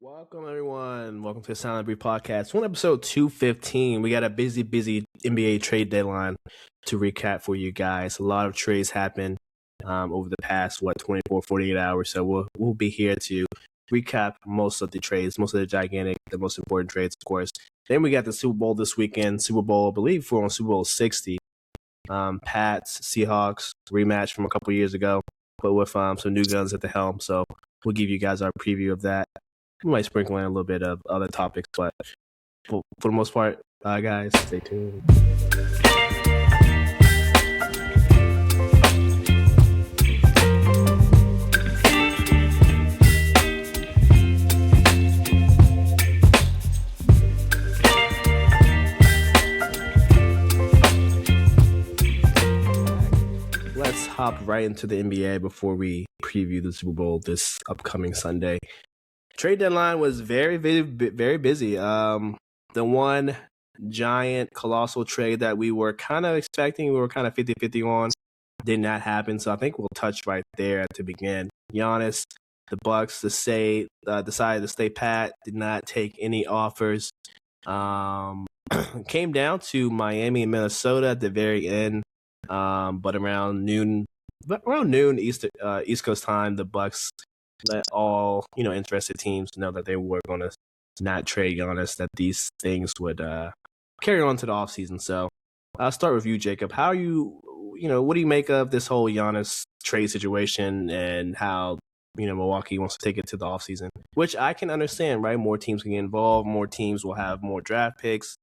Welcome, everyone. Welcome to the Sideline Brief podcast. One episode 215. We got a busy NBA trade deadline to recap for you guys. A lot of trades happened over the past, 24, 48 hours. So we'll be here to recap most of the trades, most of the most important trades, of course. Then we got the Super Bowl this weekend. Super Bowl, I believe we're on Super Bowl 60. Pats, Seahawks, rematch from a couple years ago, but with some new guns at the helm. So we'll give you guys our preview of that. We might sprinkle in a little bit of other topics, but for the most part, guys, stay tuned. Let's hop right into the NBA before we preview the Super Bowl this upcoming Sunday. Trade deadline was very busy. The one giant, colossal trade that we were kind of expecting, we were kind of 50-50 on, did not happen. So I think we'll touch right there to begin. Giannis, the Bucks decided to stay pat, did not take any offers. Came down to Miami and Minnesota at the very end, but around noon East Coast time, the Bucks let all interested teams know that they were going to not trade Giannis, that these things would carry on to the offseason. So I'll start with you, Jacob. How are what do you make of this whole Giannis trade situation and how Milwaukee wants to take it to the offseason? Which I can understand, right? More teams can get involved, more teams will have more draft picks.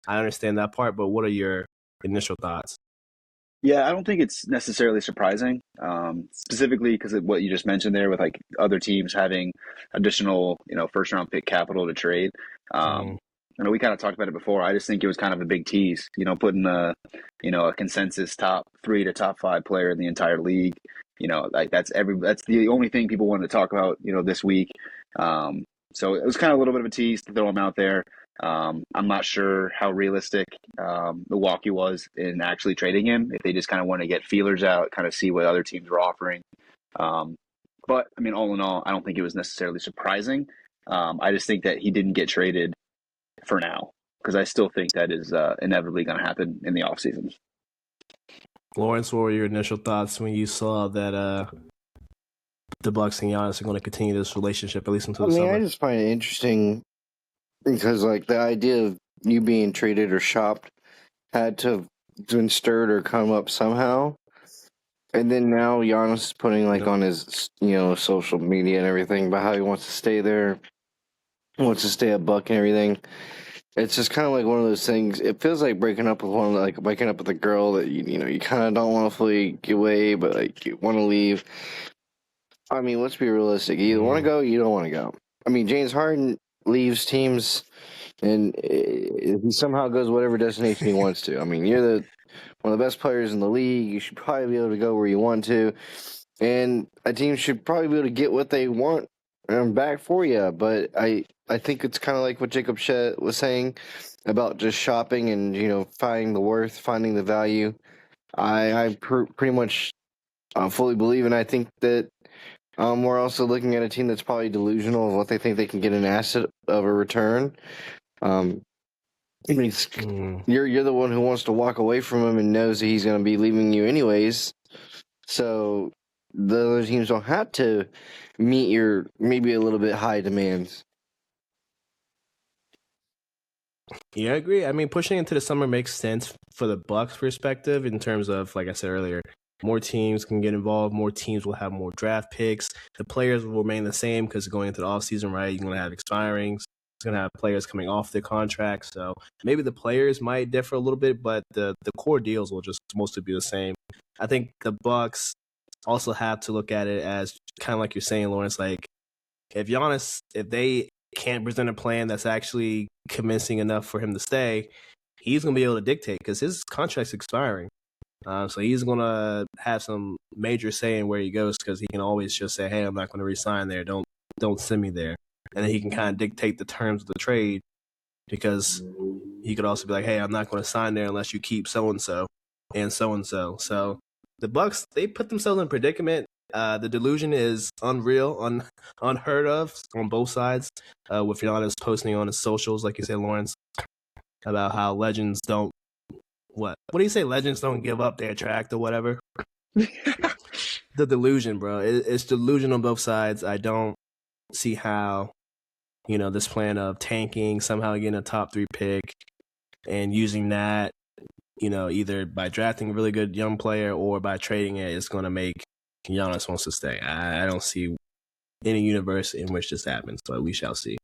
I understand that part, but what are your initial thoughts? Yeah, I don't think it's necessarily surprising, specifically because of what you just mentioned there with like other teams having additional, first round pick capital to trade. I know we kind of talked about it before. I just think it was kind of a big tease, putting a consensus top 3 to top 5 player in the entire league. Like that's the only thing people wanted to talk about, this week. So it was kind of a little bit of a tease to throw him out there. I'm not sure how realistic Milwaukee was in actually trading him, if they just kind of want to get feelers out, kind of see what other teams were offering. But, I mean, all in all, I don't think it was necessarily surprising. I just think that he didn't get traded for now, because I still think that is inevitably going to happen in the offseason. Lawrence, what were your initial thoughts when you saw that the Bucks and Giannis are going to continue this relationship, at least until the summer? I just find it interesting because, like, the idea of you being traded or shopped had to have been stirred or come up somehow. And then now Giannis is putting, on his, social media and everything about how he wants to stay there, wants to stay a Buck and everything. It's just kind of like one of those things. It feels like breaking up with a girl that, you kind of don't want to fully get away, but, like, you want to leave. I mean, let's be realistic. You either want to go, you don't want to go. I mean, James Harden leaves teams, and he somehow goes whatever destination he wants to. I mean, you're one of the best players in the league. You should probably be able to go where you want to, and a team should probably be able to get what they want back for you. But I think it's kind of like what Jacob was saying about just shopping and finding the worth, finding the value. I pretty much fully believe, and I think that. We're also looking at a team that's probably delusional of what they think they can get an asset of a return. You're the one who wants to walk away from him and knows that he's going to be leaving you anyways. So the other teams don't have to meet your maybe a little bit high demands. Yeah, I agree. I mean, pushing into the summer makes sense for the Bucks' perspective in terms of, like I said earlier, more teams can get involved. More teams will have more draft picks. The players will remain the same because going into the offseason, right, you're going to have expirings. You're going to have players coming off their contracts. So maybe the players might differ a little bit, but the core deals will just mostly be the same. I think the Bucks also have to look at it as kind of like you're saying, Lawrence, like if they can't present a plan that's actually convincing enough for him to stay, he's going to be able to dictate because his contract's expiring. So he's going to have some major say in where he goes because he can always just say, hey, I'm not going to resign there. Don't send me there. And then he can kind of dictate the terms of the trade because he could also be like, hey, I'm not going to sign there unless you keep so-and-so and so-and-so. So the Bucks, they put themselves in a predicament The delusion is unreal, unheard of on both sides. With Giannis posting on his socials, like you said, Lawrence, about how legends don't what do you say? Legends don't give up their tract or whatever. The delusion, bro. It's delusion on both sides. I don't see how this plan of tanking, somehow getting a top 3 pick, and using that, either by drafting a really good young player or by trading it, is going to make Giannis wants to stay. I don't see any universe in which this happens, but we shall see.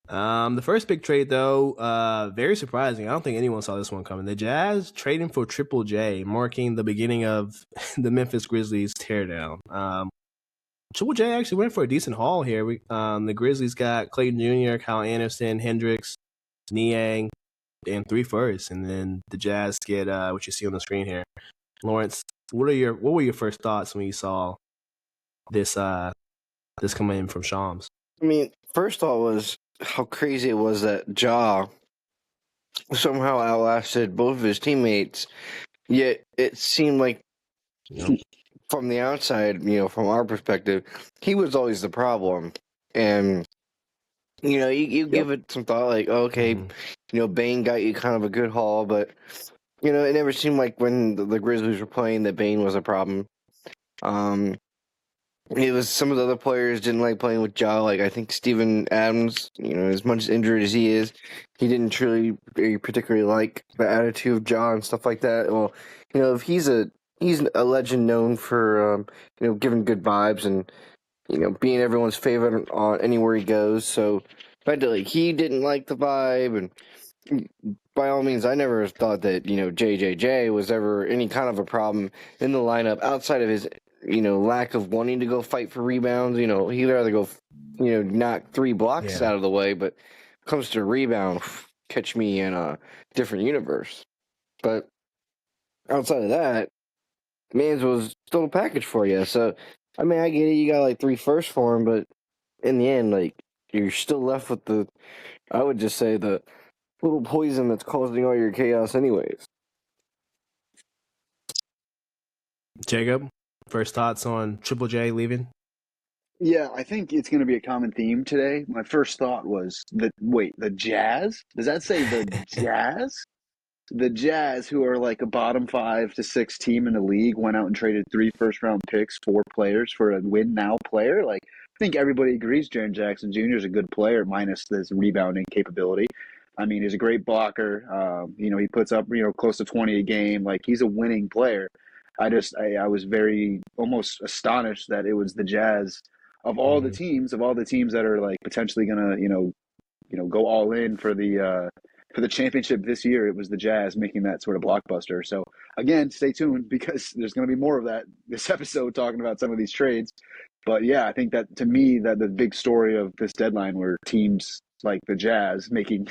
The first big trade, though, very surprising. I don't think anyone saw this one coming. The Jazz trading for Triple J, marking the beginning of the Memphis Grizzlies teardown. Triple J actually went for a decent haul here. The Grizzlies got Clayton Jr., Kyle Anderson, Hendricks, Niang, and 3 firsts, and then the Jazz get what you see on the screen here. Lawrence, what were your first thoughts when you saw this coming in from Shams? I mean, first thought was how crazy it was that Ja somehow outlasted both of his teammates. Yet it seemed like from the outside, from our perspective, he was always the problem. And you give it some thought, like, okay, Bane got you kind of a good haul, but it never seemed like when the Grizzlies were playing that Bane was a problem. It was some of the other players didn't like playing with Ja. Like, I think Steven Adams, as much injured as he is, he didn't truly particularly like the attitude of Ja and stuff like that. Well, if he's a legend known for giving good vibes and being everyone's favorite on anywhere he goes. So, but like, he didn't like the vibe, and by all means, I never thought that JJJ was ever any kind of a problem in the lineup outside of his lack of wanting to go fight for rebounds. He'd rather go knock 3 blocks out of the way, but comes to rebound, catch me in a different universe. But outside of that, Mans was still a package for you. So I mean, I get it, you got like 3 firsts for him, but in the end, like, you're still left with I would just say, the little poison that's causing all your chaos anyways. Jacob, first thoughts on Triple J leaving? Yeah, I think it's going to be a common theme today. My first thought was the Jazz? Does that say the Jazz? The Jazz, who are like a bottom 5 to 6 team in the league, went out and traded 3 first-round picks, 4 players for a win-now player. Like, I think everybody agrees Jaren Jackson Jr. is a good player, minus this rebounding capability. I mean, he's a great blocker. He puts up, close to 20 a game. Like, he's a winning player. I was very almost astonished that it was the Jazz of all the teams that are like potentially gonna, go all in for the championship this year. It was the Jazz making that sort of blockbuster. So again, stay tuned because there's going to be more of that this episode, talking about some of these trades. But yeah, I think that, to me, that the big story of this deadline were teams like the Jazz making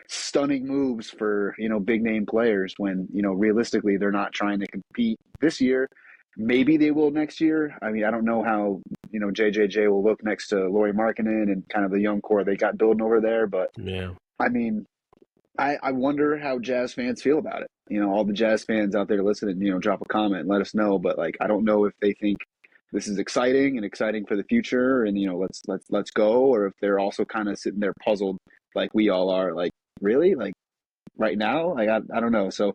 stunning moves for, big name players when, realistically they're not trying to compete this year. Maybe they will next year. I mean, I don't know how, JJJ will look next to Lauri Markkanen and kind of the young core they got building over there. But yeah, I mean, I wonder how Jazz fans feel about it. All the Jazz fans out there listening, drop a comment and let us know. But like, I don't know if they think this is exciting for the future and, let's go, or if they're also kind of sitting there puzzled like we all are, like, really? Like, right now? Like, I don't know. So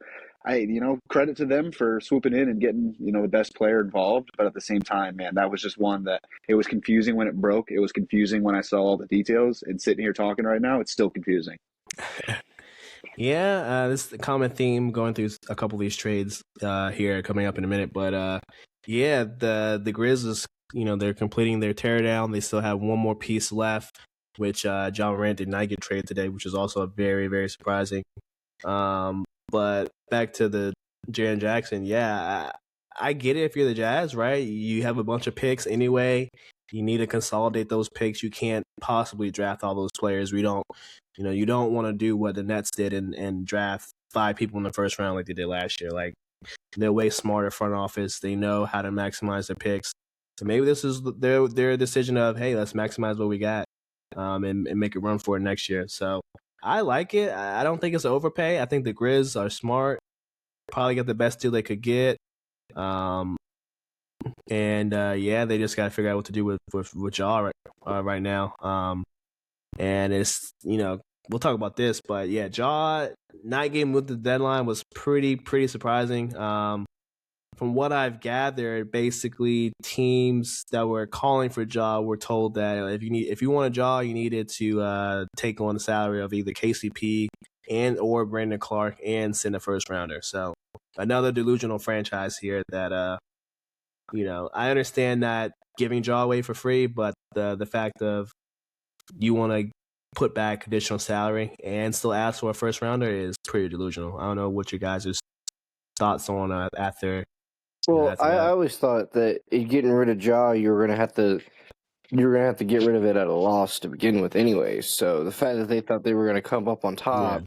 credit to them for swooping in and getting, the best player involved. But at the same time, man, that was just one that it was confusing when it broke. It was confusing when I saw all the details, and sitting here talking right now, it's still confusing. Yeah, this is a common theme going through a couple of these trades here coming up in a minute. But yeah, the Grizzlies, they're completing their teardown. They still have one more piece left, which John Morant did not get traded today, which is also very, very surprising. But back to the Jaren Jackson, yeah, I get it if you're the Jazz, right? You have a bunch of picks anyway. You need to consolidate those picks. You can't possibly draft all those players. You don't want to do what the Nets did and draft 5 people in the first round like they did last year. Like, they're way smarter front office. They know how to maximize their picks. So maybe this is their decision of, hey, let's maximize what we got and make a run for it next year. So I like it. I don't think it's overpay. I think the Grizz are smart. Probably got the best deal they could get. And they just got to figure out what to do with Ja right now. And it's we'll talk about this, but yeah, Ja not getting with the deadline was pretty surprising. From what I've gathered, basically teams that were calling for Ja were told that if you want a Ja, you needed to take on the salary of either KCP and or Brandon Clark and send a first rounder. So another delusional franchise here that I understand not giving Ja away for free, but the fact of you want to put back additional salary and still ask for a first rounder is pretty delusional. I don't know what your guys' thoughts on after. Well, I always thought that getting rid of Ja, you're gonna have to get rid of it at a loss to begin with, anyways. So the fact that they thought they were gonna come up on top,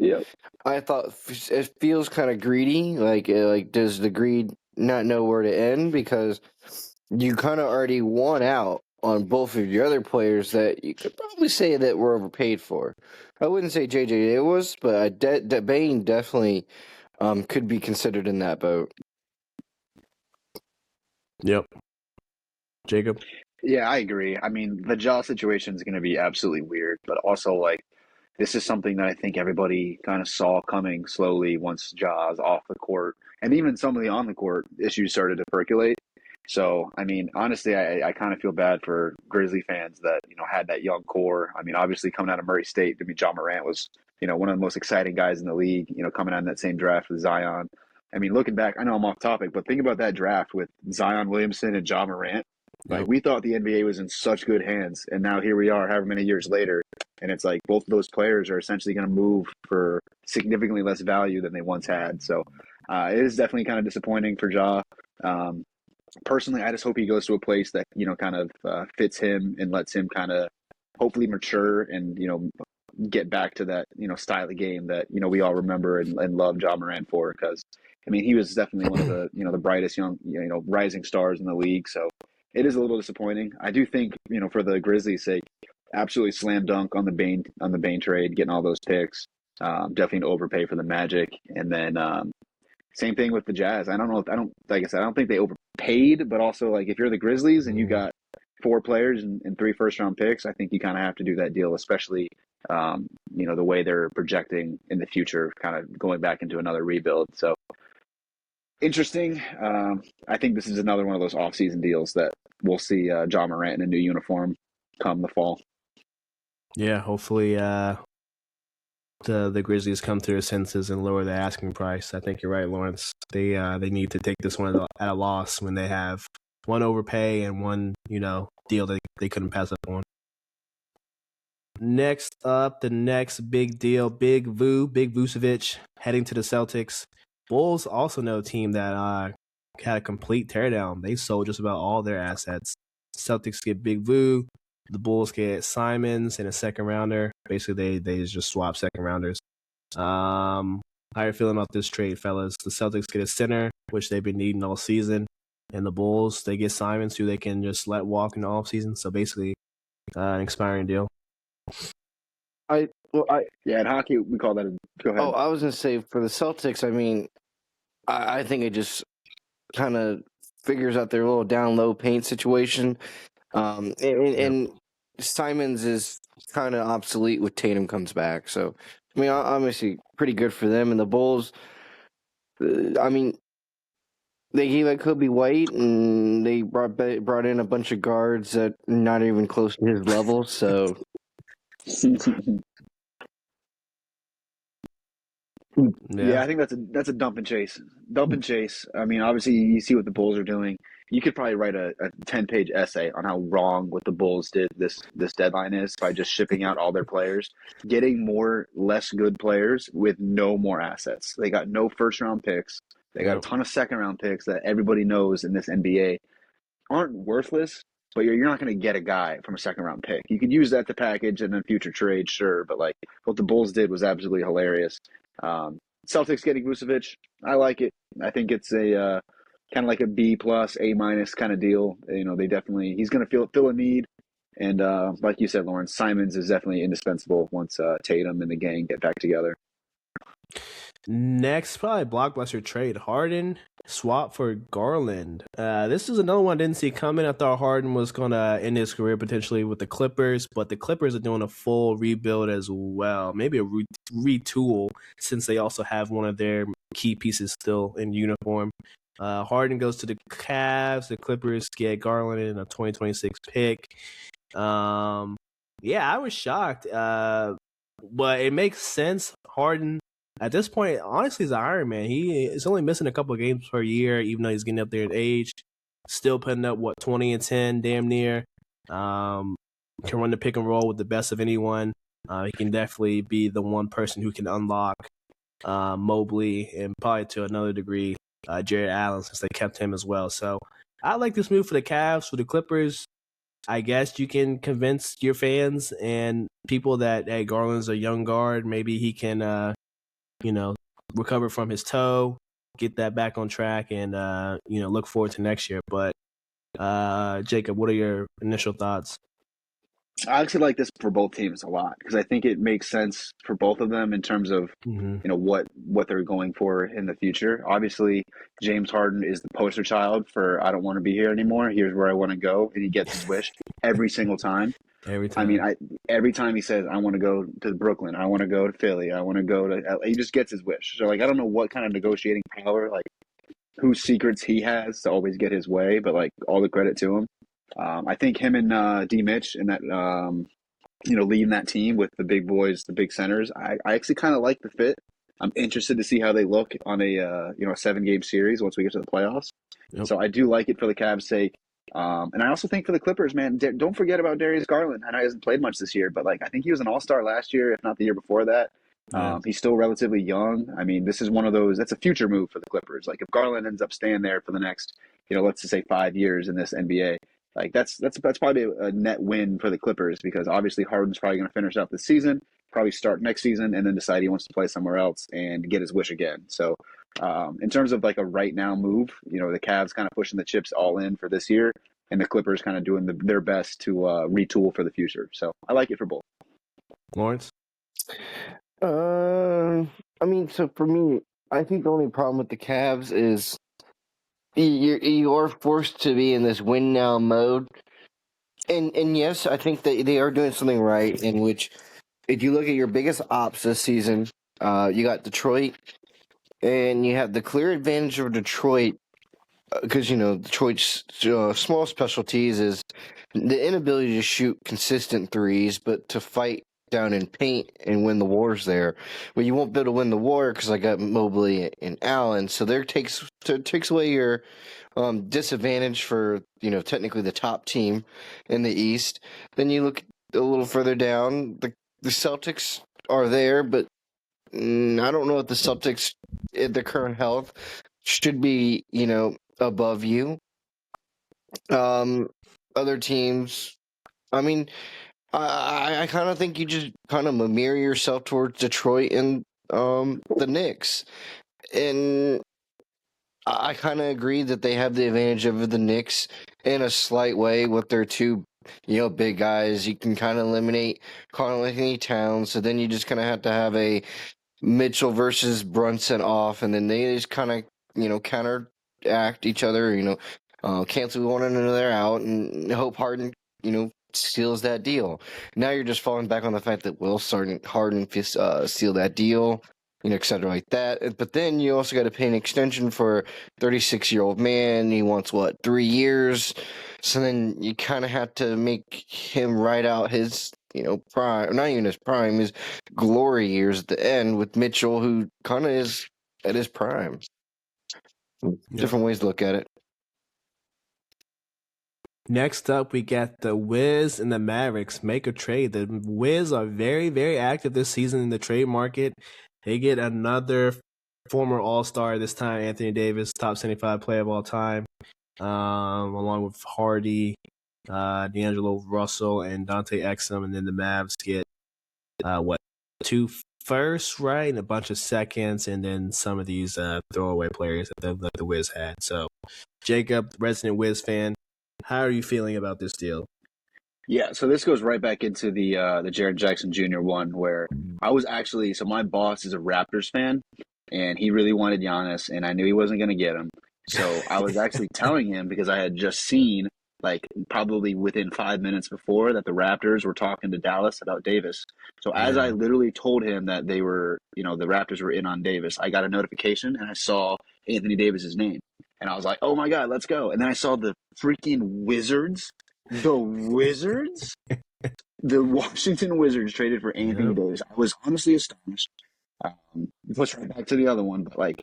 I thought it feels kind of greedy. Like does the greed not know where to end? Because you kind of already won out on both of your other players that you could probably say that were overpaid for. I wouldn't say JJ was, but Bane definitely could be considered in that boat. Yep. Jacob? Yeah, I agree. I mean, the Ja situation is going to be absolutely weird, but also, like, this is something that I think everybody kind of saw coming slowly once Ja's off the court. And even some of the on the court issues started to percolate. So, I mean, honestly, I kind of feel bad for Grizzly fans that, had that young core. I mean, obviously coming out of Murray State, I mean, Ja Morant was, one of the most exciting guys in the league, coming out in that same draft with Zion. I mean, looking back, I know I'm off topic, but think about that draft with Zion Williamson and Ja Morant. Like, we thought the NBA was in such good hands, and now here we are, however many years later, and it's like both of those players are essentially going to move for significantly less value than they once had. So it is definitely kind of disappointing for Ja. Personally, I just hope he goes to a place that, kind of fits him and lets him kind of hopefully mature and, get back to that, style of game that, we all remember and love Ja Morant for. Because, I mean, he was definitely one of the, the brightest young, rising stars in the league. So it is a little disappointing. I do think, for the Grizzlies' sake, absolutely slam dunk on the Bane trade, getting all those picks. Definitely an overpay for the Magic. And then same thing with the Jazz. I don't know. Like I said, I don't think they overpaid, but also, like, if you're the Grizzlies and you got 4 players and 3 first-round picks, I think you kind of have to do that deal, especially, the way they're projecting in the future, kind of going back into another rebuild. So interesting. I think this is another one of those off-season deals that we'll see Ja Morant in a new uniform come the fall. Yeah, hopefully the Grizzlies come to their senses and lower the asking price. I think you're right, Lawrence. They need to take this one at a loss when they have one overpay and one deal that they couldn't pass up on. Next up, the next big deal, Big Vucevic heading to the Celtics. Bulls also know a team that had a complete teardown. They sold just about all their assets. Celtics get Big Vu. The Bulls get Simons and a second rounder. Basically, they just swap second rounders. How are you feeling about this trade, fellas? The Celtics get a center, which they've been needing all season. And the Bulls, they get Simons, who they can just let walk in the offseason. So basically, an expiring deal. In hockey, we call that go ahead. Oh, I was going to say, for the Celtics, I mean, I think it just kind of figures out their little down-low paint situation. And Simons is kind of obsolete with Tatum comes back. So, I mean, obviously pretty good for them. And the Bulls, I mean, they gave out Kobe White, and they brought in a bunch of guards that are not even close to his level. So, yeah, I think that's a dump and chase. Dump and chase. I mean, obviously, you see what the Bulls are doing. You could probably write a 10-page essay on how wrong what the Bulls did this deadline is by just shipping out all their players, getting more less good players with no more assets. They got no first-round picks. They got a ton of second-round picks that everybody knows in this NBA aren't worthless, but you're not going to get a guy from a second-round pick. You could use that to package and then future trade, sure, but like what the Bulls did was absolutely hilarious. Celtics getting Vucevic, I like it. I think it's a kind of like a B plus, A minus kind of deal. They definitely he's going to fill a need, and like you said, Lawrence, Simons is definitely indispensable once Tatum and the gang get back together. Next, probably blockbuster trade. Harden swap for Garland. This is another one I didn't see coming. I thought Harden was going to end his career potentially with the Clippers, but the Clippers are doing a full rebuild as well. Maybe a retool since they also have one of their key pieces still in uniform. Harden goes to the Cavs. The Clippers get Garland in a 2026 pick. Yeah, I was shocked. But it makes sense. Harden, at this point, honestly, is an Iron Man. He is only missing a couple of games per year, even though he's getting up there in age. Still putting up, 20 and 10, damn near. Can run the pick and roll with the best of anyone. He can definitely be the one person who can unlock Mobley and probably to another degree Jared Allen, since they kept him as well. So I like this move for the Cavs. For the Clippers, I guess you can convince your fans and people that, hey, Garland's a young guard. Maybe he can, recover from his toe, get that back on track, and, look forward to next year. But, Jacob, what are your initial thoughts? I actually like this for both teams a lot because I think it makes sense for both of them in terms of what they're going for in the future. Obviously, James Harden is the poster child for I don't want to be here anymore. Here's where I want to go, and he gets his wish every single time. Every time. I mean, every time he says I want to go to Brooklyn, I want to go to Philly, I want to go to LA, he just gets his wish. So I don't know what kind of negotiating power, whose secrets he has to always get his way, but all the credit to him. I think him and D. Mitch and that, leading that team with the big boys, the big centers, I actually kind of like the fit. I'm interested to see how they look on a 7-game series once we get to the playoffs. Yep. So I do like it for the Cavs' sake. And I also think for the Clippers, man, don't forget about Darius Garland. I know he hasn't played much this year, but I think he was an all-star last year, if not the year before that. Yeah. He's still relatively young. I mean, this is one of those, that's a future move for the Clippers. If Garland ends up staying there for the next, let's just say 5 years in this NBA, that's probably a net win for the Clippers because obviously Harden's probably going to finish out the season, probably start next season, and then decide he wants to play somewhere else and get his wish again. So in terms of a right now move, the Cavs kind of pushing the chips all in for this year, and the Clippers kind of doing their best to retool for the future. So I like it for both. Lawrence? So for me, I think the only problem with the Cavs is you are forced to be in this win now mode. And yes, I think that they are doing something right, in which if you look at your biggest ops this season, you got Detroit, and you have the clear advantage of Detroit because, Detroit's small specialties is the inability to shoot consistent threes, but to fight down in paint and win the wars there. Well, you won't be able to win the war because I got Mobley and Allen, so there takes away your disadvantage for technically the top team in the East. Then you look a little further down, the Celtics are there, but I don't know if the Celtics at their current health should be above you. Other teams, I kind of think you just kind of mirror yourself towards Detroit and the Knicks. And I kind of agree that they have the advantage over the Knicks in a slight way with their two, big guys. You can kind of eliminate Karl-Anthony Towns, so then you just kind of have to have a Mitchell versus Brunson off, and then they just kind of, counteract each other, cancel one another out, and hope Harden, seals that deal. Now you're just falling back on the fact that Will Harden seal that deal, et cetera, like that. But then you also got to pay an extension for a 36-year-old man. He wants 3 years. So then you kind of have to make him ride out his, prime, not even his prime, his glory years at the end with Mitchell, who kind of is at his prime. Different ways to look at it. Next up, we got the Wiz and the Mavericks make a trade. The Wiz are very, very active this season in the trade market. They get another former All-Star, this time Anthony Davis, top 75 player of all time, along with Hardy, D'Angelo Russell, and Dante Exum. And then the Mavs get, 2 firsts, right? And a bunch of seconds, and then some of these throwaway players that the Wiz had. So, Jacob, resident Wiz fan, how are you feeling about this deal? Yeah, so this goes right back into the Jaren Jackson Jr. one where I was actually, so my boss is a Raptors fan, and he really wanted Giannis, and I knew he wasn't going to get him. So I was actually telling him because I had just seen, like, probably within 5 minutes before, that the Raptors were talking to Dallas about Davis. So as I literally told him that they were, the Raptors were in on Davis, I got a notification and I saw Anthony Davis's name. And I was like, oh my God, let's go. And then I saw the freaking Wizards. The Wizards? The Washington Wizards traded for Anthony Davis. I was honestly astonished. Push right back to the other one, but like,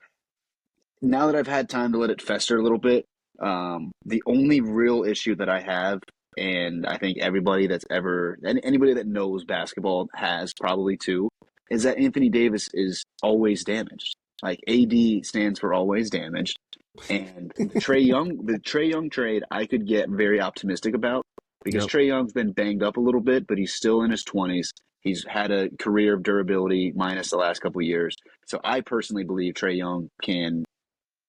now that I've had time to let it fester a little bit, the only real issue that I have, and I think everybody that's anybody that knows basketball has probably too, is that Anthony Davis is always damaged. Like, AD stands for always damaged. And the Trae Young trade, I could get very optimistic about, because Trae Young's been banged up a little bit, but he's still in his 20s. He's had a career of durability minus the last couple of years. So I personally believe Trae Young can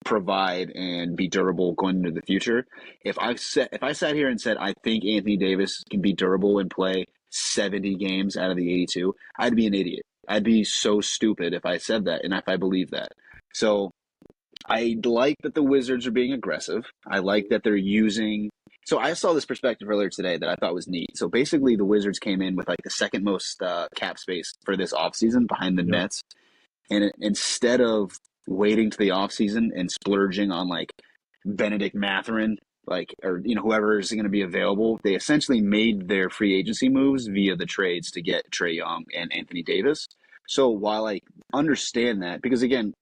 provide and be durable going into the future. If I sat here and said I think Anthony Davis can be durable and play 70 games out of the 82, I'd be an idiot. I'd be so stupid if I said that and if I believed that. So I like that the Wizards are being aggressive. I like that they're using. So I saw this perspective earlier today that I thought was neat. So basically, the Wizards came in with like the second most cap space for this offseason behind the Nets. And instead of waiting to the offseason and splurging on like Benedict Mathurin, or whoever is going to be available, they essentially made their free agency moves via the trades to get Trae Young and Anthony Davis. So while I understand that, because again,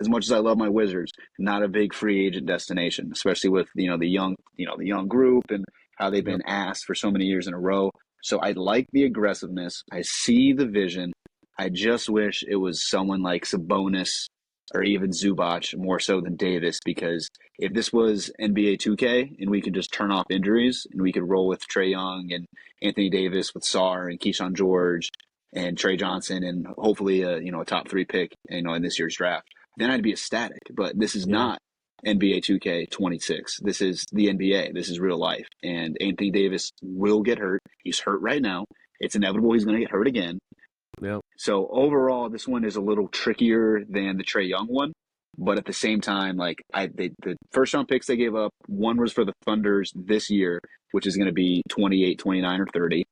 as much as I love my Wizards, not a big free agent destination, especially with the young group and how they've been asked for so many years in a row. So I like the aggressiveness. I see the vision. I just wish it was someone like Sabonis or even Zubac more so than Davis, because if this was NBA 2K and we could just turn off injuries and we could roll with Trae Young and Anthony Davis with Sarr and Keyshawn George and Trey Johnson and hopefully a top 3 pick in this year's draft, then I'd be ecstatic. But this is not NBA 2K 26. This is the NBA. This is real life. And Anthony Davis will get hurt. He's hurt right now. It's inevitable he's going to get hurt again. Yep. So overall, this one is a little trickier than the Trae Young one. But at the same time, the first round picks they gave up, one was for the Thunders this year, which is going to be 28, 29, or 30.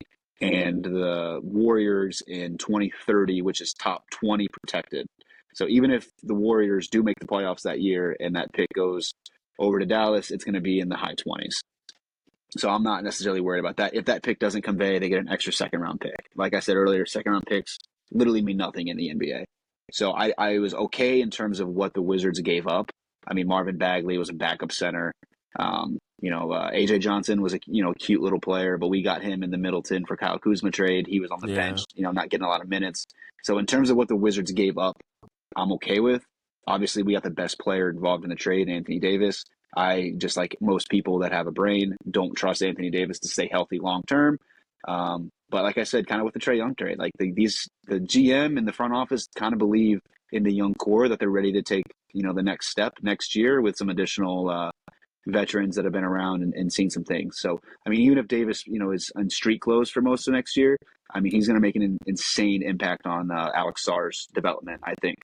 And the Warriors in 2030, which is top 20 protected. So even if the Warriors do make the playoffs that year and that pick goes over to Dallas, it's going to be in the high 20s. So I'm not necessarily worried about that. If that pick doesn't convey, they get an extra second-round pick. Like I said earlier, second-round picks literally mean nothing in the NBA. So I was okay in terms of what the Wizards gave up. I mean, Marvin Bagley was a backup center. AJ Johnson was a cute little player, but we got him in the Middleton for Kyle Kuzma trade. He was on the bench, not getting a lot of minutes. So in terms of what the Wizards gave up, I'm okay with. Obviously, we got the best player involved in the trade, Anthony Davis. I, just like most people that have a brain, don't trust Anthony Davis to stay healthy long term. But like I said, kind of with the Trae Young trade, like the GM and the front office kind of believe in the young core that they're ready to take, the next step next year with some additional veterans that have been around and seen some things. So, I mean, even if Davis, is on street clothes for most of next year, I mean, he's going to make an insane impact on Alex Sarr's development, I think.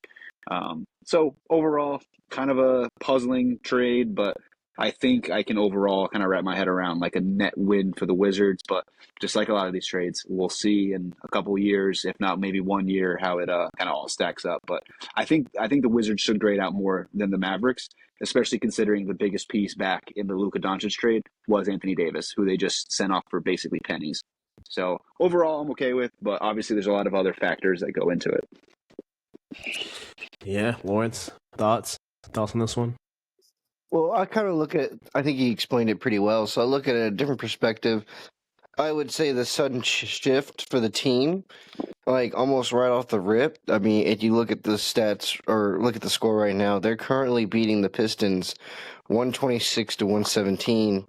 So overall, kind of a puzzling trade, but I think I can overall kind of wrap my head around like a net win for the Wizards. But just like a lot of these trades, we'll see in a couple of years, if not maybe 1 year, how it kind of all stacks up. But I think the Wizards should grade out more than the Mavericks, especially considering the biggest piece back in the Luka Doncic trade was Anthony Davis, who they just sent off for basically pennies. So overall, I'm okay with, but obviously there's a lot of other factors that go into it. Yeah, Lawrence, thoughts on this one? Well, I kind of I think he explained it pretty well, so I look at it a different perspective. I would say the sudden shift for the team, like almost right off the rip. I mean, if you look at the stats or look at the score right now, they're currently beating the Pistons 126 to 117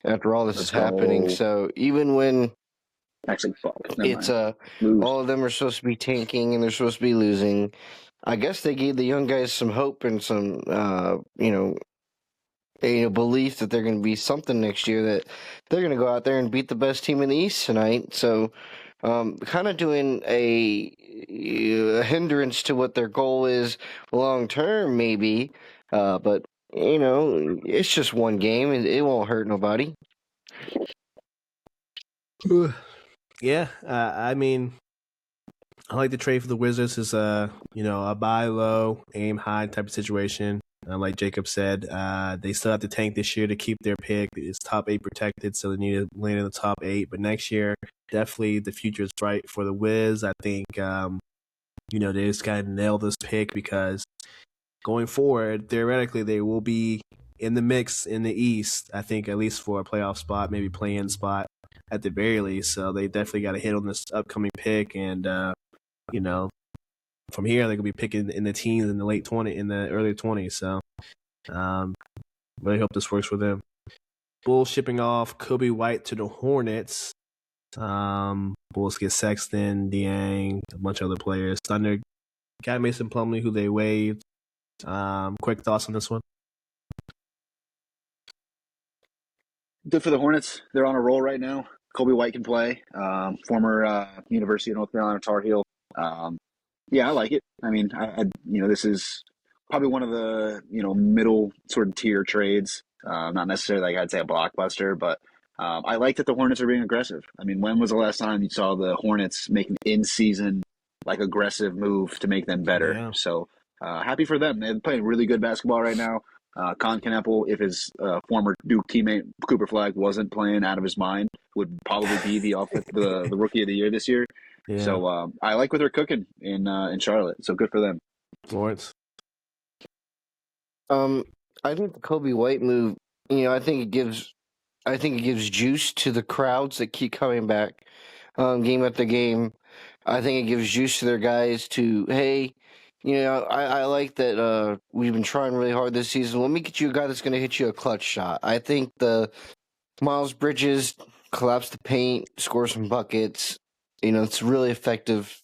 after all this is happening. So even when actually it's all of them are supposed to be tanking and they're supposed to be losing, I guess they gave the young guys some hope and some belief that they're going to be something next year, that they're going to go out there and beat the best team in the East tonight. So kind of doing a hindrance to what their goal is long term, maybe. But it's just one game, and it won't hurt nobody. Yeah, I mean, I like the trade for the Wizards. Is a buy low, aim high type of situation. Like Jacob said, they still have to tank this year to keep their pick. It's top 8 protected, so they need to land in the top 8. But next year, definitely the future is bright for the Wiz. I think they just gotta nail this pick because going forward, theoretically, they will be in the mix in the East. I think at least for a playoff spot, maybe play-in spot at the very least. So they definitely got to hit on this upcoming pick, and from here they could be picking in the teens, in the early 20s. So really hope this works for them. Bulls shipping off Kobe White to the Hornets. Bulls get Sexton, Dieng, a bunch of other players. Thunder got Mason Plumlee, who they waived. Quick thoughts on this one? Good for the Hornets. They're on a roll right now. Kobe White can play. Former University of North Carolina Tar Heel. Yeah, I like it. I mean, this is probably one of the middle sort of tier trades. Not necessarily like I'd say a blockbuster, but I like that the Hornets are being aggressive. I mean, when was the last time you saw the Hornets make an in-season aggressive move to make them better? Yeah. So happy for them. They're playing really good basketball right now. Con Knappel, if his former Duke teammate Cooper Flagg wasn't playing out of his mind, would probably be the rookie of the year this year. Yeah. So I like what they're cooking in Charlotte. So good for them. Lawrence. I think the Kobe White move, I think it gives juice to the crowds that keep coming back game after game. I think it gives juice to their guys to, hey, I like that we've been trying really hard this season. Let me get you a guy that's going to hit you a clutch shot. I think the Miles Bridges collapse the paint, score some buckets. It's really effective.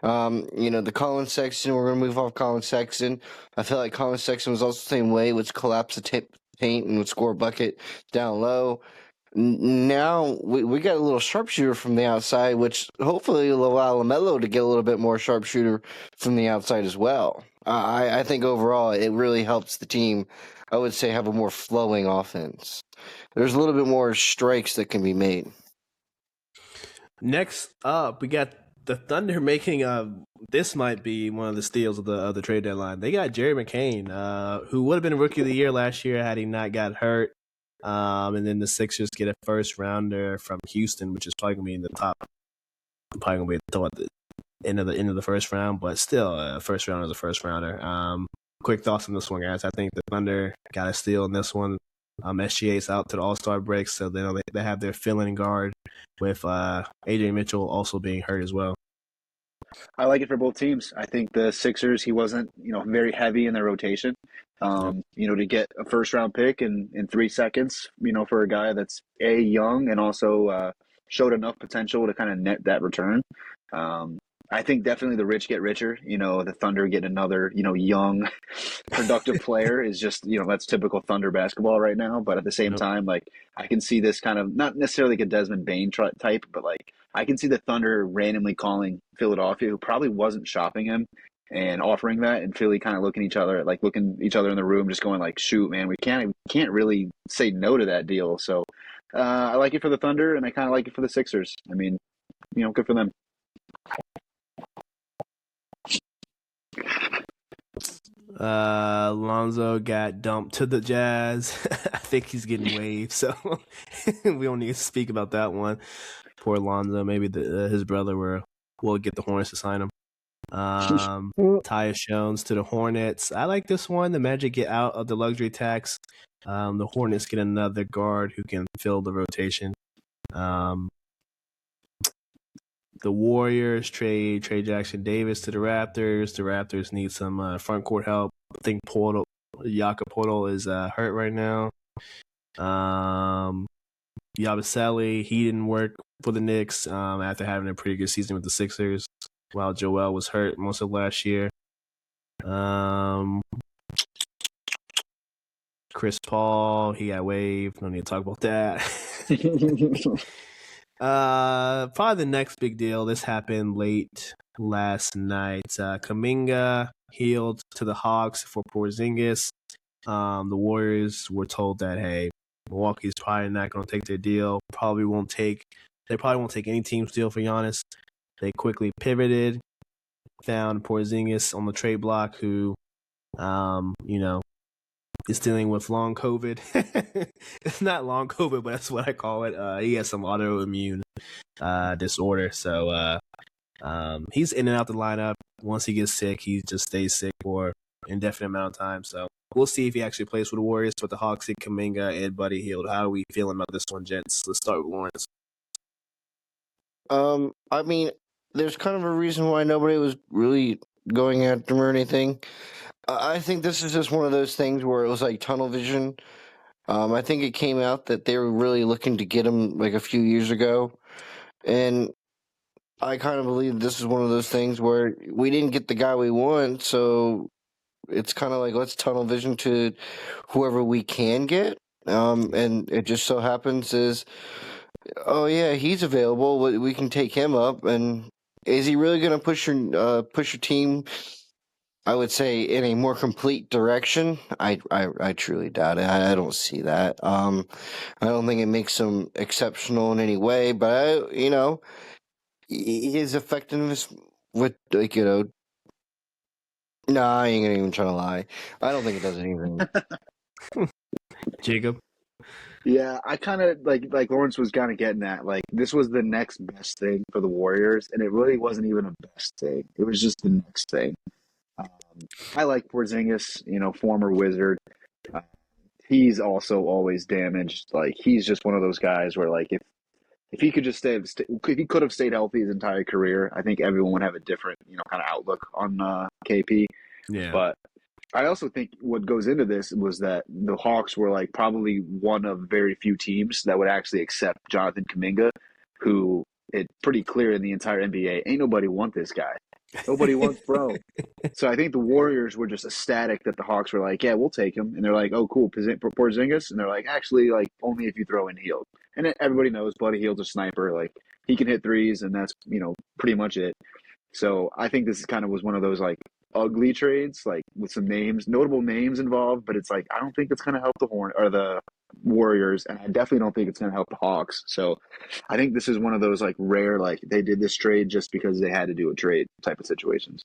The Colin Sexton, we're going to move off Colin Sexton. I feel like Colin Sexton was also the same way, would collapse the paint and would score a bucket down low. Now we got a little sharpshooter from the outside, which hopefully will allow LaMelo to get a little bit more sharpshooter from the outside as well. I think overall it really helps the team, I would say, have a more flowing offense. There's a little bit more strikes that can be made. Next up, we got the Thunder making this might be one of the steals of the trade deadline. They got Jerry McCain, who would have been Rookie of the Year last year had he not got hurt. And then the Sixers get a first rounder from Houston, which is probably gonna be in the top. Probably gonna be at the end of the first round, but still, first rounder is a first rounder. Quick thoughts on this one, guys. I think the Thunder got a steal in this one. SGA's out to the All-Star break, so they have their fill-in guard with AJ Mitchell also being hurt as well. I like it for both teams. I think the Sixers, he wasn't, very heavy in their rotation. To get a first-round pick in 3 seconds, for a guy that's young and also showed enough potential to kind of net that return. I think definitely the rich get richer. The Thunder get another, young, productive player is just, that's typical Thunder basketball right now. But at the same time, I can see this kind of, not necessarily like a Desmond Bane type, but I can see the Thunder randomly calling Philadelphia, who probably wasn't shopping him, and offering that, and Philly kind of looking each other in the room, just going shoot, man, we can't really say no to that deal. So I like it for the Thunder, and I kind of like it for the Sixers. I mean, good for them. Lonzo got dumped to the Jazz. I think he's getting waived, so we don't need to speak about that one. Poor Lonzo. Maybe his brother will get the Hornets to sign him. Tyus Jones to the Hornets. I like this one. The Magic get out of the luxury tax. The Hornets get another guard who can fill the rotation. The Warriors trade Trey Jackson Davis to the Raptors. The Raptors need some front court help. I think Jakob Portal is hurt right now. Yabusele, he didn't work for the Knicks after having a pretty good season with the Sixers, while Joel was hurt most of last year. Chris Paul, he got waived. No need to talk about that. Probably the next big deal. This happened late last night. Kuminga healed to the Hawks for Porzingis. The Warriors were told that, hey, Milwaukee's probably not going to take their deal. They probably won't take any team's deal for Giannis. They quickly pivoted, found Porzingis on the trade block, who, is dealing with long COVID. It's not long COVID, but that's what I call it. He has some autoimmune disorder, so he's in and out the lineup. Once he gets sick, he just stays sick for an indefinite amount of time. So we'll see if he actually plays for the Warriors. With the Hawks, Kuminga and Buddy Hield, how are we feeling about this one, gents? Let's start with Lawrence. I mean, there's kind of a reason why nobody was really going after him or anything. I think this is just one of those things where it was like tunnel vision. I think it came out that they were really looking to get him like a few years ago. And I kind of believe this is one of those things where we didn't get the guy we want. So it's kind of like, let's tunnel vision to whoever we can get. And it just so happens is, oh yeah, he's available. We can take him up. And is he really going to push your team? I would say in a more complete direction. I truly doubt it. I don't see that. I don't think it makes him exceptional in any way. But his effectiveness with Nah, I ain't gonna even try to lie. I don't think it does anything. Jacob? Yeah, I kind of like Lawrence was kind of getting at. Like, this was the next best thing for the Warriors, and it really wasn't even a best thing. It was just the next thing. I like Porzingis, former Wizard. He's also always damaged. Like, he's just one of those guys where, like, if he could just if he could have stayed healthy his entire career, I think everyone would have a different, kind of outlook on KP. Yeah. But I also think what goes into this was that the Hawks were like probably one of very few teams that would actually accept Jonathan Kuminga, who it's pretty clear in the entire NBA, ain't nobody want this guy. Nobody wants bro. So I think the Warriors were just ecstatic that the Hawks were like, yeah, we'll take him. And they're like, oh, cool, Porzingis. And they're like, actually, like, only if you throw in Hield. And everybody knows Buddy Hield's a sniper. Like, he can hit threes, and that's, pretty much it. So I think this kind of was one of those, like, ugly trades, like, with some notable names involved. But it's like, I don't think it's going to help the Warriors, and I definitely don't think it's going to help the Hawks. So I think this is one of those, like, rare, like, they did this trade just because they had to do a trade type of situations.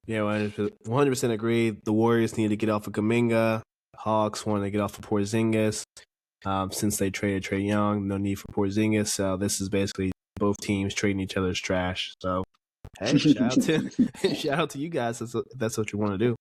Yeah, 100% agree. The Warriors need to get off of Kuminga. Hawks want to get off of Porzingis. Since they traded Trae Young, no need for Porzingis. So this is basically both teams trading each other's trash. So hey, shout out to you guys if that's what you want to do.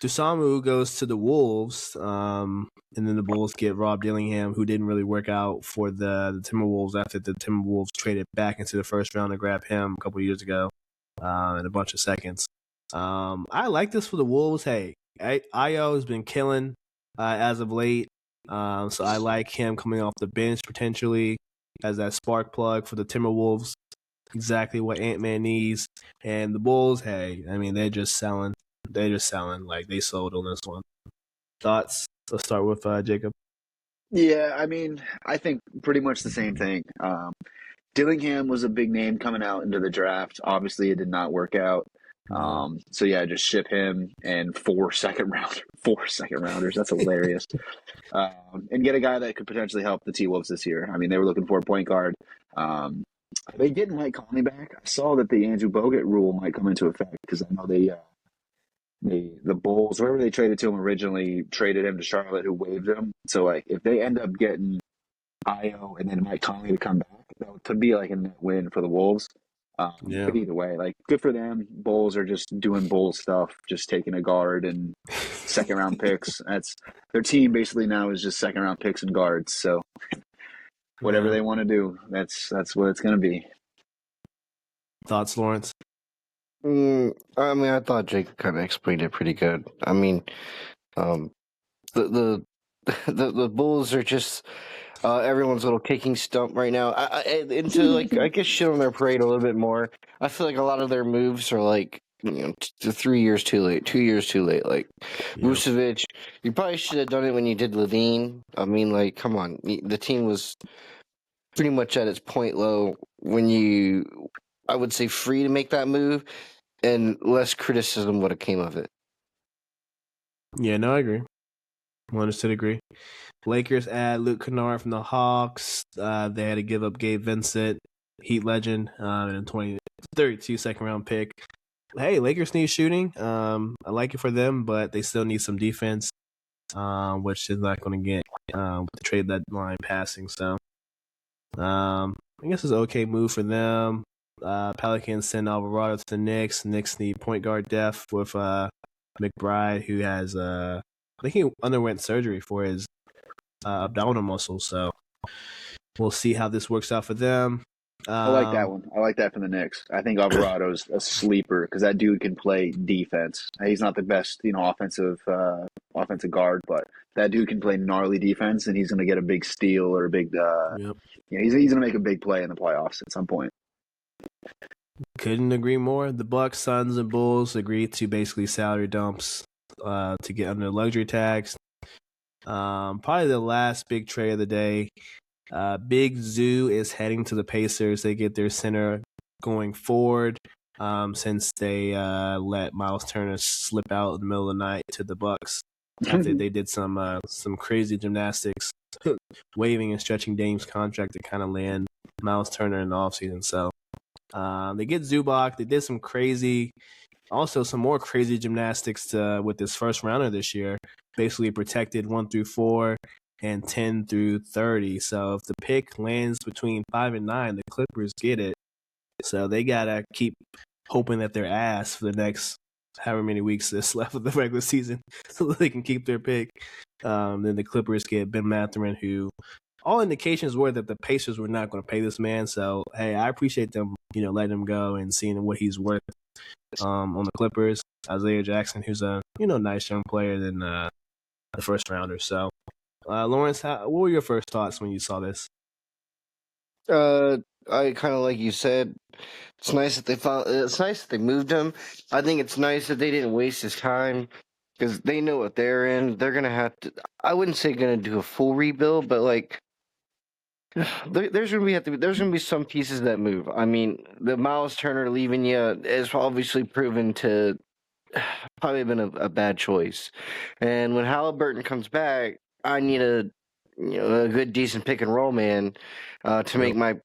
Dusamu goes to the Wolves, and then the Bulls get Rob Dillingham, who didn't really work out for the Timberwolves after the Timberwolves traded back into the first round to grab him a couple years ago, in a bunch of seconds. I like this for the Wolves. Hey, Ayo has been killing as of late, so I like him coming off the bench potentially as that spark plug for the Timberwolves. Exactly what Ant-Man needs. And the Bulls, hey, I mean, they're just selling. Like, they sold on this one. Thoughts? Let's start with Jacob. Yeah, I mean, I think pretty much the same thing. Dillingham was a big name coming out into the draft. Obviously, it did not work out. So yeah, just ship him and 4 second rounders. That's hilarious. And get a guy that could potentially help the T-Wolves this year. I mean, they were looking for a point guard. They didn't like Conley back. I saw that the Andrew Bogut rule might come into effect because I know the Bulls, whoever they traded to him originally, traded him to Charlotte, who waived him. So, like, if they end up getting Ayo and then Mike Conley to come back, that could be like a net win for the Wolves. Yeah. But either way, like, good for them. Bulls are just doing Bull stuff, just taking a guard and second round picks. That's their team basically now is just second round picks and guards. So whatever they want to do, that's what it's going to be. Thoughts, Lawrence? I mean, I thought Jake kind of explained it pretty good. I mean, the Bulls are just everyone's little kicking stump right now. And to, like, I guess, shit on their parade a little bit more. I feel like a lot of their moves are like, 3 years too late, 2 years too late. Like, Vucevic, you probably should have done it when you did Levine. I mean, like, come on, the team was pretty much at its point low when I would say, free to make that move, and less criticism would have came of it. Yeah, no, I agree. 100% agree. Lakers add Luke Kennard from the Hawks. They had to give up Gabe Vincent, Heat legend, and a 32 second round pick. Hey, Lakers need shooting. I like it for them, but they still need some defense, which is not going to get with the trade deadline passing. So, I guess it's an okay move for them. Pelicans send Alvarado to the Knicks. Knicks need point guard depth with McBride, who has I think he underwent surgery for his abdominal muscle. So we'll see how this works out for them. I like that one. I like that from the Knicks. I think Alvarado's a sleeper because that dude can play defense. He's not the best, offensive guard, but that dude can play gnarly defense, and he's going to get a big steal or a big. He's going to make a big play in the playoffs at some point. Couldn't agree more. The Bucks, Suns, and Bulls agreed to basically salary dumps to get under luxury tax. Probably the last big trade of the day. Big Zoo is heading to the Pacers. They get their center going forward since they let Miles Turner slip out in the middle of the night to the Bucks after they did some crazy gymnastics, waving and stretching Dame's contract to kind of land Miles Turner in the offseason. So they get Zubac. They did some more crazy gymnastics with this first rounder this year. Basically protected 1 through 4 and 10 through 30. So if the pick lands between 5 and 9, the Clippers get it. So they gotta keep hoping that they're ass for the next however many weeks that's left of the regular season, so they can keep their pick. Then the Clippers get Ben Mathurin, who all indications were that the Pacers were not going to pay this man. So hey, I appreciate them, letting him go and seeing what he's worth on the Clippers. Isaiah Jackson, who's a nice young player than the first rounder. So. Lawrence, what were your first thoughts when you saw this? I kind of like you said. It's nice that It's nice that they moved him. I think it's nice that they didn't waste his time because they know what they're in. They're gonna have to. I wouldn't say gonna do a full rebuild, but there's gonna be some pieces that move. I mean, the Miles Turner leaving you is obviously proven to probably been a bad choice. And when Halliburton comes back, I need a good, decent pick and roll man to make my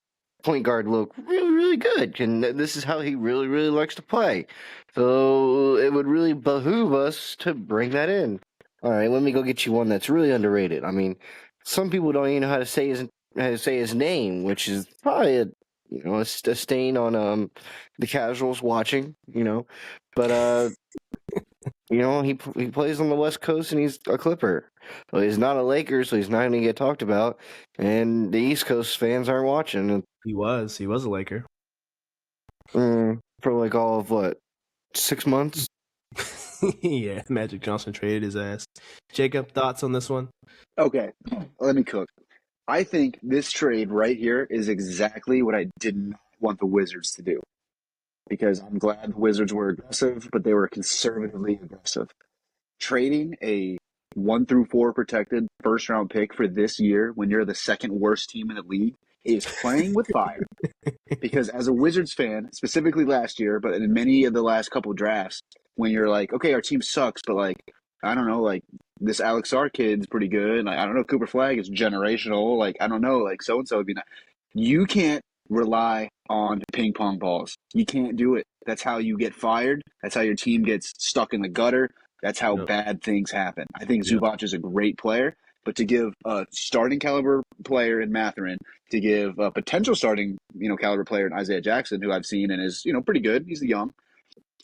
point guard look really, really good. And this is how he really, really likes to play. So it would really behoove us to bring that in. All right, let me go get you one that's really underrated. I mean, some people don't even know how to say his name, which is probably a stain on the casuals watching. But he plays on the West Coast and he's a Clipper. Well, he's not a Laker, so he's not going to get talked about. And the East Coast fans aren't watching. He was a Laker. For all of 6 months? Yeah, Magic Johnson traded his ass. Jacob, thoughts on this one? Okay, let me cook. I think this trade right here is exactly what I did not want the Wizards to do. Because I'm glad the Wizards were aggressive, but they were conservatively aggressive. Trading a 1 through 4 protected first round pick for this year when you're the second worst team in the league is playing with fire. Because as a Wizards fan, specifically last year, but in many of the last couple drafts, when you're like, okay, our team sucks, but I don't know, this Alex R kid's pretty good. I don't know, Cooper Flag is generational. I don't know, so-and-so would be nice. You can't rely on ping pong balls. You can't do it. That's how you get fired. That's how your team gets stuck in the gutter. That's how bad things happen. I think Zubac is a great player, but to give a starting caliber player in Mathurin, to give a potential starting caliber player in Isaiah Jackson, who I've seen and is pretty good. He's young.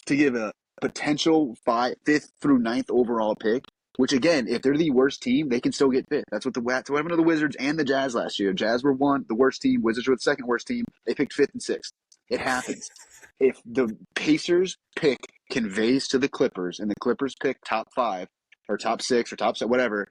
To give a potential 5th through 9th overall pick, which again, if they're the worst team, they can still get 5th. That's what happened to the Wizards and the Jazz last year. Jazz were the worst team. Wizards were the second worst team. They picked 5th and 6th. It happens. If the Pacers pick conveys to the Clippers and the Clippers pick top 5 or top 6 or top 7, whatever,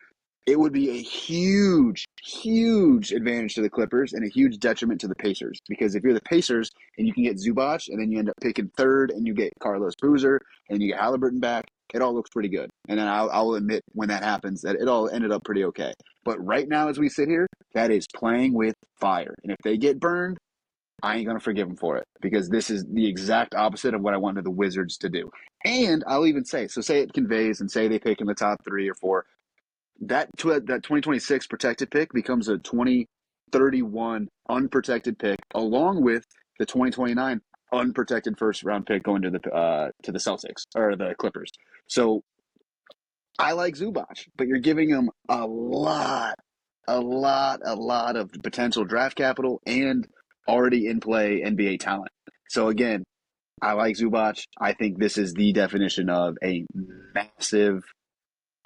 it would be a huge, huge advantage to the Clippers and a huge detriment to the Pacers. Because if you're the Pacers and you can get Zubac and then you end up picking 3rd and you get Carlos Boozer and you get Halliburton back, it all looks pretty good. And then I'll admit when that happens that it all ended up pretty okay. But right now, as we sit here, that is playing with fire. And if they get burned, I ain't going to forgive them for it, because this is the exact opposite of what I wanted the Wizards to do. And I'll even say, so say it conveys and say they pick in the top 3 or 4, that 2026 protected pick becomes a 2031 unprotected pick, along with the 2029 unprotected first round pick going to the Celtics or the Clippers. So I like Zubac, but you're giving him a lot of potential draft capital and already in play NBA talent. So again, I like Zubac. I think this is the definition of a massive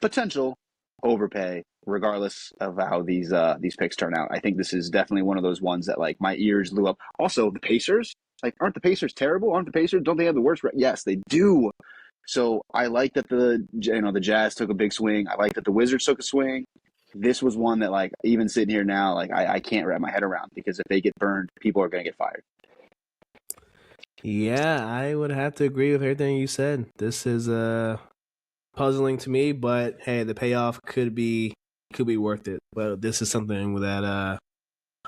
potential overpay, regardless of how these picks turn out. I think this is definitely one of those ones that like my ears blew up. Also, the Pacers, like, aren't the Pacers terrible? Aren't the Pacers? Don't they have the worst? Yes, they do. So I like that the Jazz took a big swing. I like that the Wizards took a swing. This was one that, like, even sitting here now, like, I can't wrap my head around, because if they get burned, people are going to get fired. Yeah, I would have to agree with everything you said. This is puzzling to me, but hey, the payoff could be worth it. But this is something that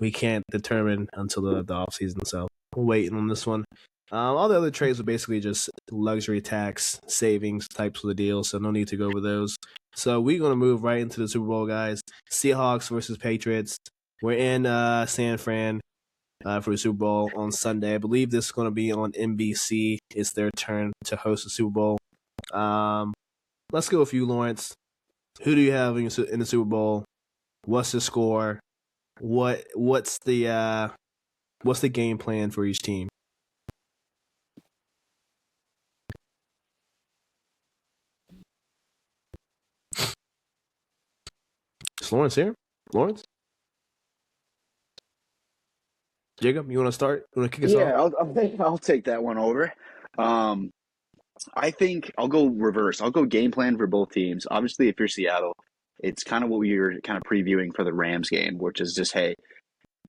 we can't determine until the off season. So we're waiting on this one. All the other trades were basically just luxury tax savings types of the deal, so no need to go over those. So we're going to move right into the Super Bowl, guys. Seahawks versus Patriots. We're in San Fran for the Super Bowl on Sunday. I believe this is going to be on NBC. It's their turn to host the Super Bowl. Let's go with you, Lawrence. Who do you have in the Super Bowl? What's the score? What's the game plan for each team? Is Lawrence here? Lawrence? Jacob, you want to start? You want to kick us off? Yeah, I'll take that one over. I think I'll go reverse. I'll go game plan for both teams. Obviously, if you're Seattle, it's kind of what we were kind of previewing for the Rams game, which is just, hey,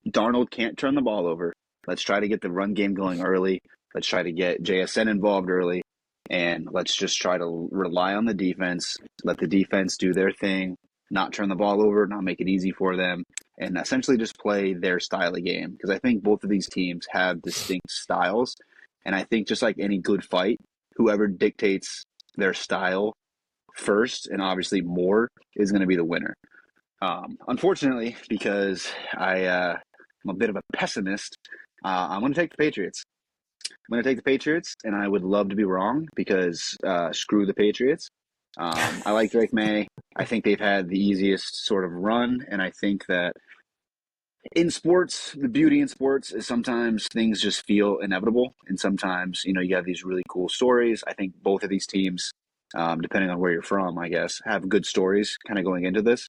Darnold can't turn the ball over. Let's try to get the run game going early. Let's try to get JSN involved early. And let's just try to rely on the defense, let the defense do their thing, not turn the ball over, not make it easy for them, and essentially just play their style of game. Because I think both of these teams have distinct styles. And I think just like any good fight, whoever dictates their style first and obviously more is going to be the winner. Unfortunately, because I'm a bit of a pessimist, I'm going to take the Patriots. I'm going to take the Patriots, and I would love to be wrong, because screw the Patriots. I like Drake May. I think they've had the easiest sort of run, and I think that in sports, the beauty in sports is sometimes things just feel inevitable, and sometimes, you have these really cool stories. I think both of these teams, depending on where you're from, I guess, have good stories kind of going into this.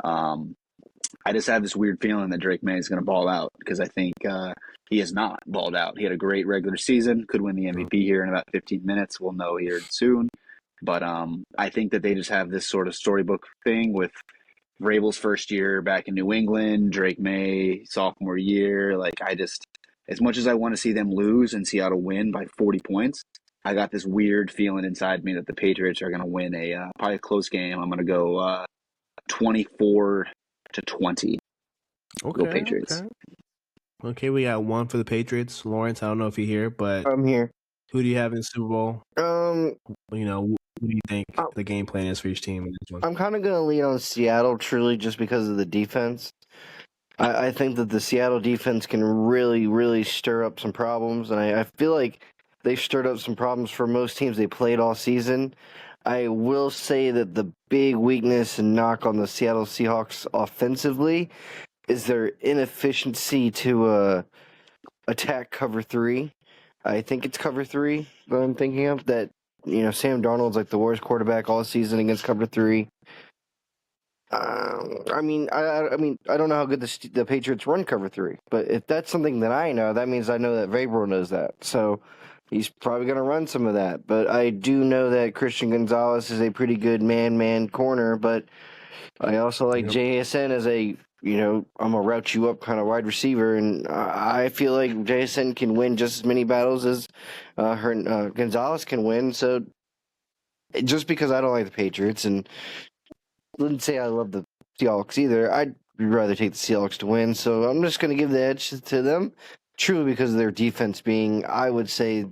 I just have this weird feeling that Drake May is going to ball out, because I think he has not balled out. He had a great regular season, could win the MVP here in about 15 minutes. We'll know here soon. But I think that they just have this sort of storybook thing with Vrabel's first year back in New England, Drake May sophomore year. Like, as much as I want to see them lose and Seattle win by 40 points, I got this weird feeling inside me that the Patriots are going to win probably a close game. I'm going to go 24-20. Okay, go Patriots. Okay, we got one for the Patriots. Lawrence, I don't know if you're here, but I'm here. Who do you have in the Super Bowl? What do you think the game plan is for each team in this one? I'm kind of going to lean on Seattle, truly, just because of the defense. I think that the Seattle defense can really, really stir up some problems, and I feel like they've stirred up some problems for most teams they played all season. I will say that the big weakness and knock on the Seattle Seahawks offensively is their inefficiency to attack cover 3. I think it's cover 3 that I'm thinking of. That, Sam Darnold's like the worst quarterback all season against cover 3. I don't know how good the Patriots run cover 3, but if that's something that I know, that means I know that Vrabel knows that. So he's probably going to run some of that. But I do know that Christian Gonzalez is a pretty good man corner, but I also like JSN as a, I'm going to route you up kind of wide receiver, and I feel like JSN can win just as many battles as Gonzalez can win. So just because I don't like the Patriots and wouldn't say I love the Seahawks either. I'd rather take the Seahawks to win, so I'm just going to give the edge to them, truly because of their defense being, I would say,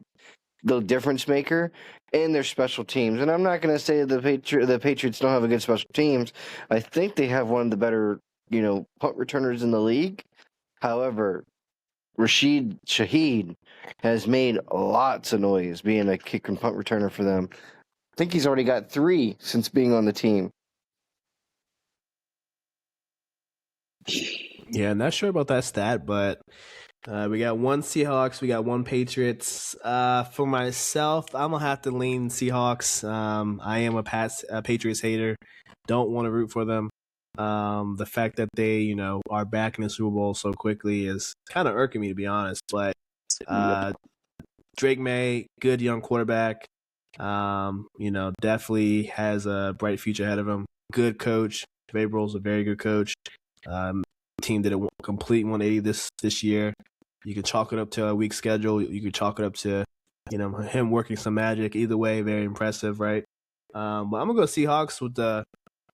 the difference maker and their special teams. And I'm not going to say the Patriots don't have a good special teams. I think they have one of the better, punt returners in the league. However, Rashid Shaheed has made lots of noise being a kick and punt returner for them. I think he's already got 3 since being on the team. Yeah, not sure about that stat, but we got 1 Seahawks, we got 1 Patriots. For myself, I'm gonna have to lean Seahawks. I am a Patriots hater. Don't want to root for them. The fact that they, are back in the Super Bowl so quickly is kind of irking me, to be honest. But Drake May, good young quarterback. Definitely has a bright future ahead of him. Good coach. Vrabel's a very good coach. Team did a complete 180 this year. You can chalk it up to a weak schedule. You can chalk it up to, him working some magic. Either way, very impressive, right? But I'm gonna go Seahawks with the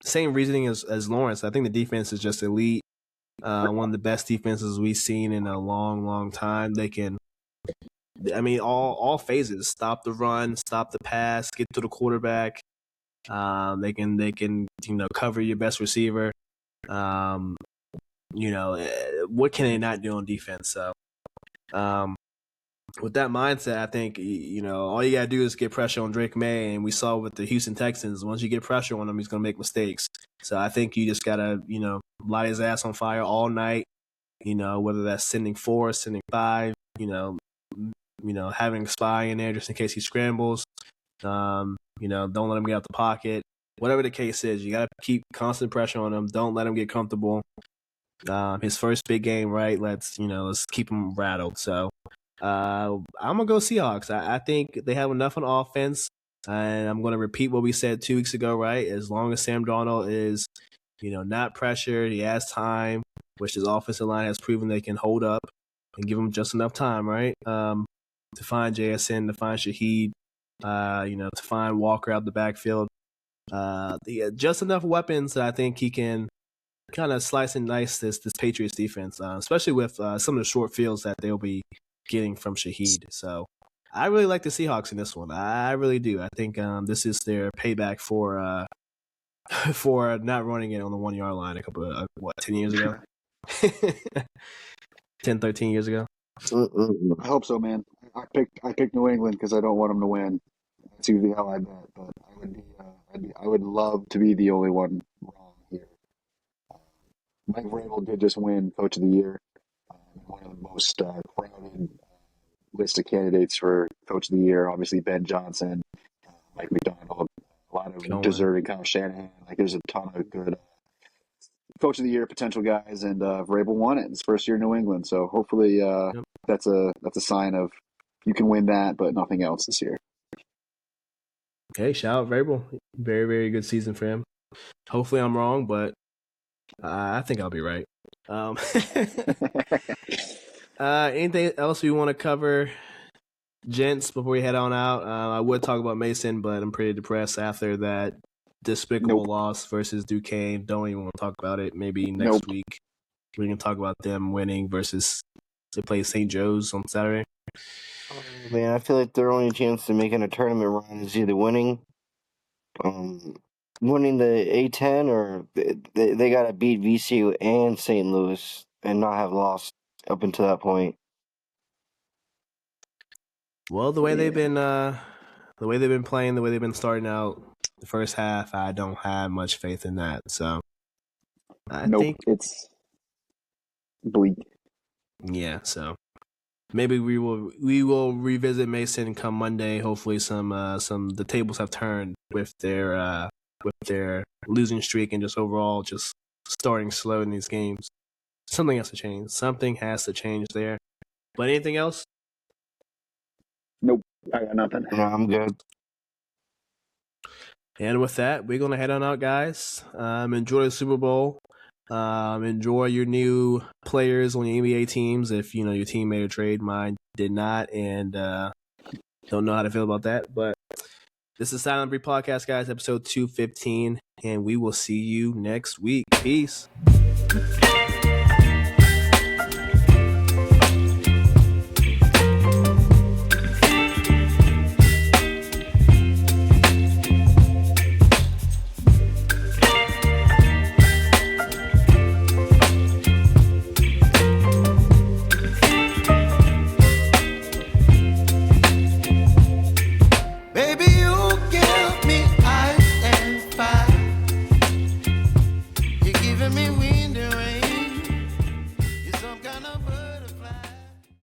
same reasoning as Lawrence. I think the defense is just elite. One of the best defenses we've seen in a long, long time. They can, all phases: stop the run, stop the pass, get to the quarterback. They can cover your best receiver. What can they not do on defense? So, with that mindset, I think, all you got to do is get pressure on Drake May. And we saw with the Houston Texans, once you get pressure on him, he's going to make mistakes. So I think you just got to, light his ass on fire all night, whether that's sending 4, sending 5, having a spy in there just in case he scrambles. Don't let him get out the pocket. Whatever the case is, you got to keep constant pressure on him. Don't let him get comfortable. His first big game, right? Let's keep him rattled. So I'm gonna go Seahawks. I think they have enough on offense, and I'm gonna repeat what we said 2 weeks ago, right? As long as Sam Darnold is, not pressured, he has time, which his offensive line has proven they can hold up and give him just enough time, right? To find JSN, to find Shaheed, to find Walker out the backfield. Just enough weapons that I think he can kind of slice and dice this Patriots defense, especially with some of the short fields that they'll be getting from Shaheed. So I really like the Seahawks in this one. I really do. I think this is their payback for for not running it on the 1 yard line a couple of 10 years ago. 10, 13 years ago. I hope so, man. I picked New England because I don't want them to win. That's usually how I bet, but I would love to be the only one wrong here. Mike Vrabel did just win Coach of the Year, one of the most crowded list of candidates for Coach of the Year. Obviously, Ben Johnson, Mike McDonald, a lot of deserving Kyle Shanahan. There's a ton of good Coach of the Year potential guys, and Vrabel won it. His first year in New England, so hopefully that's a sign of you can win that, but nothing else this year. Hey, shout out Vrabel. Very, very good season for him. Hopefully I'm wrong, but I think I'll be right. Anything else we want to cover, gents, before we head on out? I would talk about Mason, but I'm pretty depressed after that despicable loss versus Duquesne. Don't even want to talk about it. Maybe next week we can talk about them winning versus they play St. Joe's on Saturday. Oh, man, I feel like their only chance to making a tournament run is either winning the A10 or they got to beat VCU and St. Louis and not have lost up until that point. Well, the way they've been playing, the way they've been starting out the first half, I don't have much faith in that. So I think it's bleak. Yeah, so maybe we will revisit Mason come Monday. Hopefully, some the tables have turned with their losing streak and just overall just starting slow in these games. Something has to change. Something has to change there. But anything else? Nope, I got nothing. No, I'm good. And with that, we're gonna head on out, guys. Enjoy the Super Bowl. Enjoy your new players on your NBA teams. If your team made a trade, mine did not, and don't know how to feel about that. But This is Sideline Brief Podcast, guys, episode 215, and we will see you next week. Peace.